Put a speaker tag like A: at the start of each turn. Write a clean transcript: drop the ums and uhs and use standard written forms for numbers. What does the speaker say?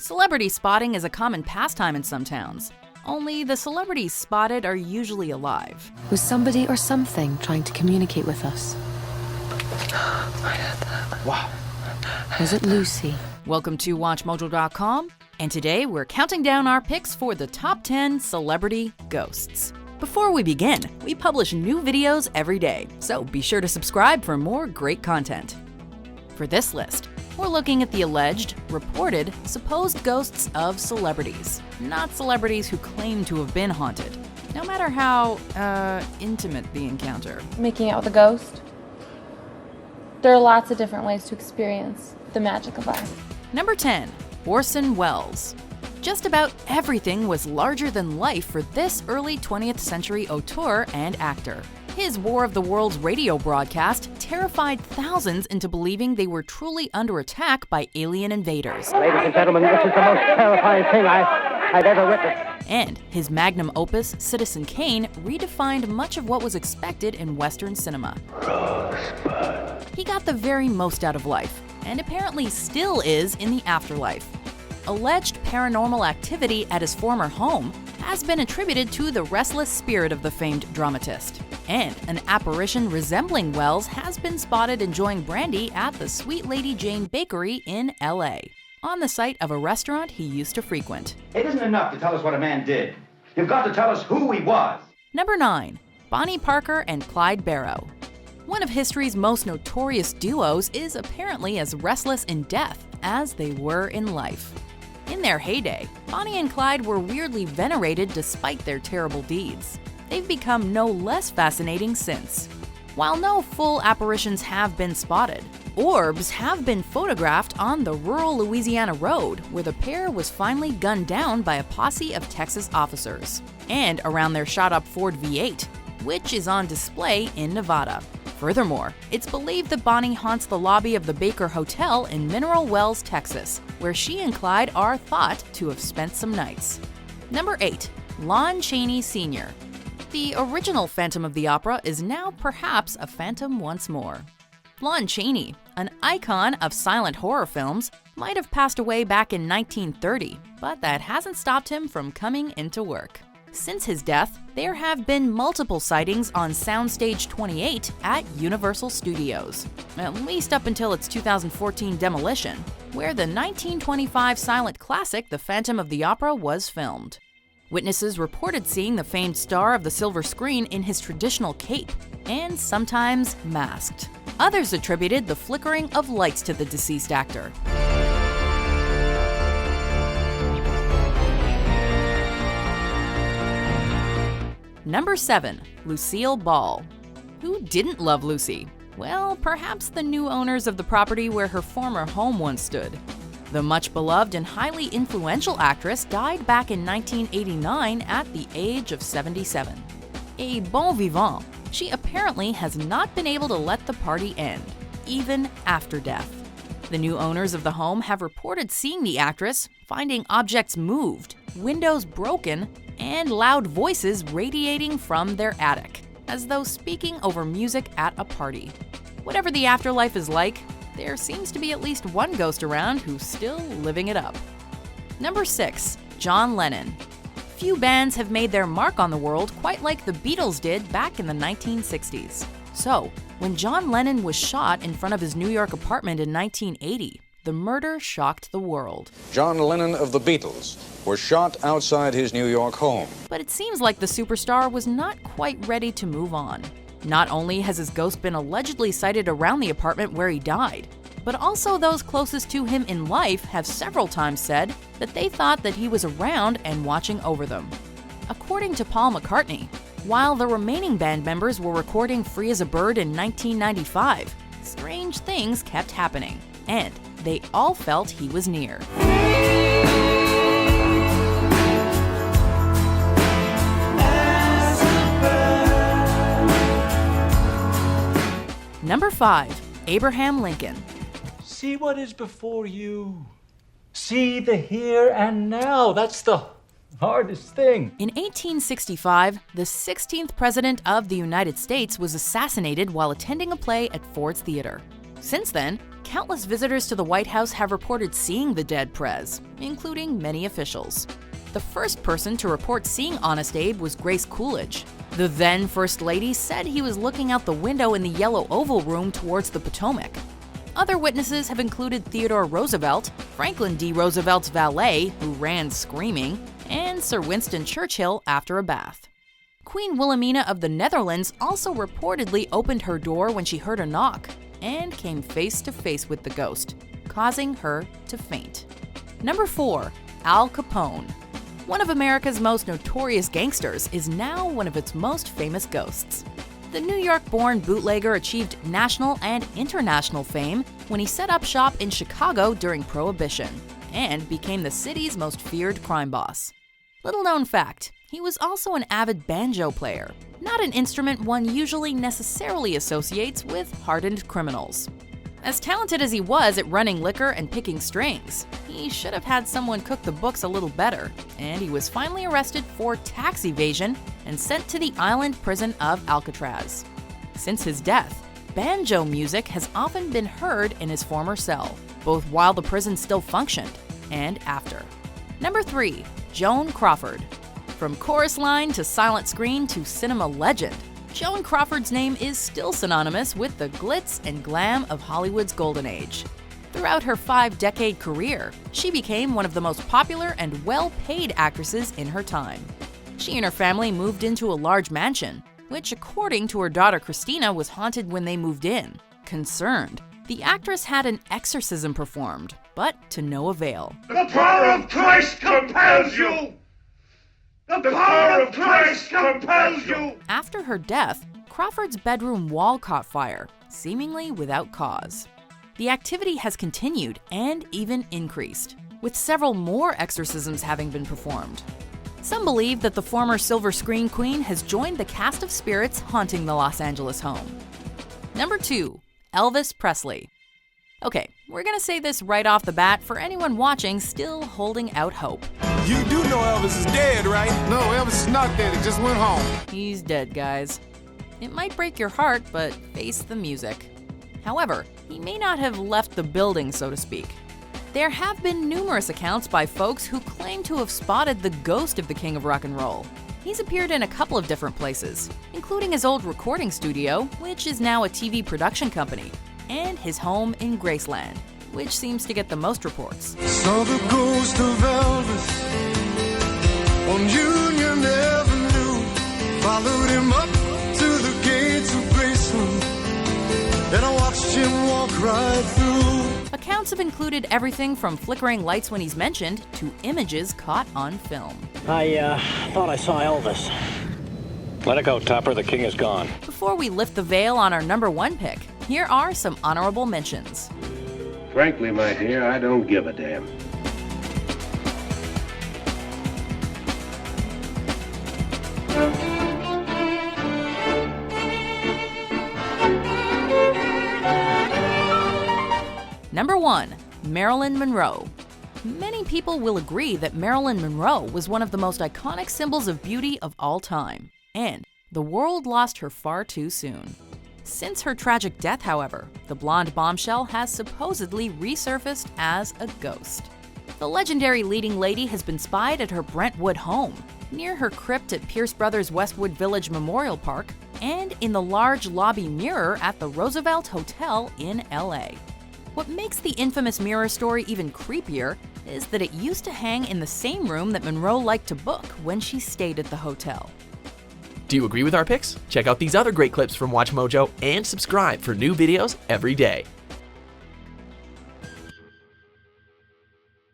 A: Celebrity spotting is a common pastime in some towns. Only the celebrities spotted are usually alive.
B: Was somebody or something trying to communicate with us?
C: I had that. Wow.
B: Was it Lucy?
A: Welcome to WatchMojo.com, and today we're counting down our picks for the top 10 celebrity ghosts. Before we begin, we publish new videos every day, so be sure to subscribe for more great content. For this list, we're looking at the alleged, reported, supposed ghosts of celebrities, not celebrities who claim to have been haunted, no matter how, intimate the encounter.
D: Making out with a ghost. There are lots of different ways to experience the magic of life.
A: Number 10. Orson Welles. Just about everything was larger than life for this early 20th century auteur and actor. His War of the Worlds radio broadcast terrified thousands into believing they were truly under attack by alien invaders.
E: Ladies and gentlemen, this is the most terrifying thing I've ever witnessed.
A: And his magnum opus, Citizen Kane, redefined much of what was expected in Western cinema.
E: Rosebud.
A: He got the very most out of life, and apparently still is in the afterlife. Alleged paranormal activity at his former home has been attributed to the restless spirit of the famed dramatist. And an apparition resembling Welles has been spotted enjoying brandy at the Sweet Lady Jane Bakery in LA, on the site of a restaurant he used to frequent.
F: It isn't enough to tell us what a man did. You've got to tell us who he was.
A: Number 9. Bonnie Parker and Clyde Barrow. One of history's most notorious duos is apparently as restless in death as they were in life. In their heyday, Bonnie and Clyde were weirdly venerated despite their terrible deeds. They've become no less fascinating since. While no full apparitions have been spotted, orbs have been photographed on the rural Louisiana road where the pair was finally gunned down by a posse of Texas officers, and around their shot-up Ford V8, which is on display in Nevada. Furthermore, it's believed that Bonnie haunts the lobby of the Baker Hotel in Mineral Wells, Texas, where she and Clyde are thought to have spent some nights. Number 8. Lon Chaney Sr. The original Phantom of the Opera is now perhaps a phantom once more. Lon Chaney, an icon of silent horror films, might have passed away back in 1930, but that hasn't stopped him from coming into work. Since his death, there have been multiple sightings on Soundstage 28 at Universal Studios, at least up until its 2014 demolition, where the 1925 silent classic The Phantom of the Opera was filmed. Witnesses reported seeing the famed star of the silver screen in his traditional cape, and sometimes masked. Others attributed the flickering of lights to the deceased actor. Number 7. Lucille Ball. Who didn't love Lucy? Well, perhaps the new owners of the property where her former home once stood. The much-beloved and highly influential actress died back in 1989 at the age of 77. A bon vivant, she apparently has not been able to let the party end, even after death. The new owners of the home have reported seeing the actress, finding objects moved, windows broken, and loud voices radiating from their attic, as though speaking over music at a party. Whatever the afterlife is like, there seems to be at least one ghost around who's still living it up. Number 6. John Lennon. Few bands have made their mark on the world quite like the Beatles did back in the 1960s. So, when John Lennon was shot in front of his New York apartment in 1980, the murder shocked the world.
G: John Lennon of the Beatles was shot outside his New York home.
A: But it seems like the superstar was not quite ready to move on. Not only has his ghost been allegedly sighted around the apartment where he died, but also those closest to him in life have several times said that they thought that he was around and watching over them. According to Paul McCartney, while the remaining band members were recording Free as a Bird in 1995, strange things kept happening, and they all felt he was near. Number 5. Abraham Lincoln.
H: See what is before you. See the here and now. That's the hardest thing.
A: In 1865, the 16th President of the United States was assassinated while attending a play at Ford's Theater. Since then, countless visitors to the White House have reported seeing the dead Prez, including many officials. The first person to report seeing Honest Abe was Grace Coolidge. The then First Lady said he was looking out the window in the Yellow Oval Room towards the Potomac. Other witnesses have included Theodore Roosevelt, Franklin D. Roosevelt's valet, who ran screaming, and Sir Winston Churchill after a bath. Queen Wilhelmina of the Netherlands also reportedly opened her door when she heard a knock and came face to face with the ghost, causing her to faint. Number 4. Al Capone. One of America's most notorious gangsters is now one of its most famous ghosts. The New York-born bootlegger achieved national and international fame when he set up shop in Chicago during Prohibition and became the city's most feared crime boss. Little-known fact, he was also an avid banjo player, not an instrument one usually necessarily associates with hardened criminals. As talented as he was at running liquor and picking strings, he should have had someone cook the books a little better, and he was finally arrested for tax evasion and sent to the island prison of Alcatraz. Since his death, banjo music has often been heard in his former cell, both while the prison still functioned and after. Number 3. Joan Crawford. From chorus line to silent screen to cinema legend, Joan Crawford's name is still synonymous with the glitz and glam of Hollywood's golden age. Throughout her 5-decade career, she became one of the most popular and well-paid actresses in her time. She and her family moved into a large mansion, which, according to her daughter Christina, was haunted when they moved in. Concerned, the actress had an exorcism performed, but to no avail.
I: The power of Christ compels you! The power of Christ compels you!
A: After her death, Crawford's bedroom wall caught fire, seemingly without cause. The activity has continued and even increased, with several more exorcisms having been performed. Some believe that the former silver screen queen has joined the cast of spirits haunting the Los Angeles home. Number 2. Elvis Presley. Okay, we're gonna say this right off the bat for anyone watching still holding out hope.
J: You do know Elvis is dead, right? No, Elvis is not dead. He just went home.
A: He's dead, guys. It might break your heart, but face the music. However, he may not have left the building, so to speak. There have been numerous accounts by folks who claim to have spotted the ghost of the King of Rock and Roll. He's appeared in a couple of different places, including his old recording studio, which is now a TV production company, and his home in Graceland, which seems to get the most reports.
J: Saw the ghost of Elvis on Union Avenue, followed him up to the gates of Graceland, and I watched him walk right through.
A: Accounts have included everything from flickering lights when he's mentioned to images caught on film.
E: I thought I saw Elvis.
K: Let it go, Topper. The king is gone.
A: Before we lift the veil on our number 1 pick, here are some honorable mentions.
L: Frankly, my dear, I don't give a damn.
A: Number 1. Marilyn Monroe. Many people will agree that Marilyn Monroe was one of the most iconic symbols of beauty of all time, and the world lost her far too soon. Since her tragic death, however, the blonde bombshell has supposedly resurfaced as a ghost. The legendary leading lady has been spied at her Brentwood home, near her crypt at Pierce Brothers Westwood Village Memorial Park, and in the large lobby mirror at the Roosevelt Hotel in LA. What makes the infamous mirror story even creepier is that it used to hang in the same room that Monroe liked to book when she stayed at the hotel.
M: Do you agree with our picks? Check out these other great clips from WatchMojo and subscribe for new videos every day.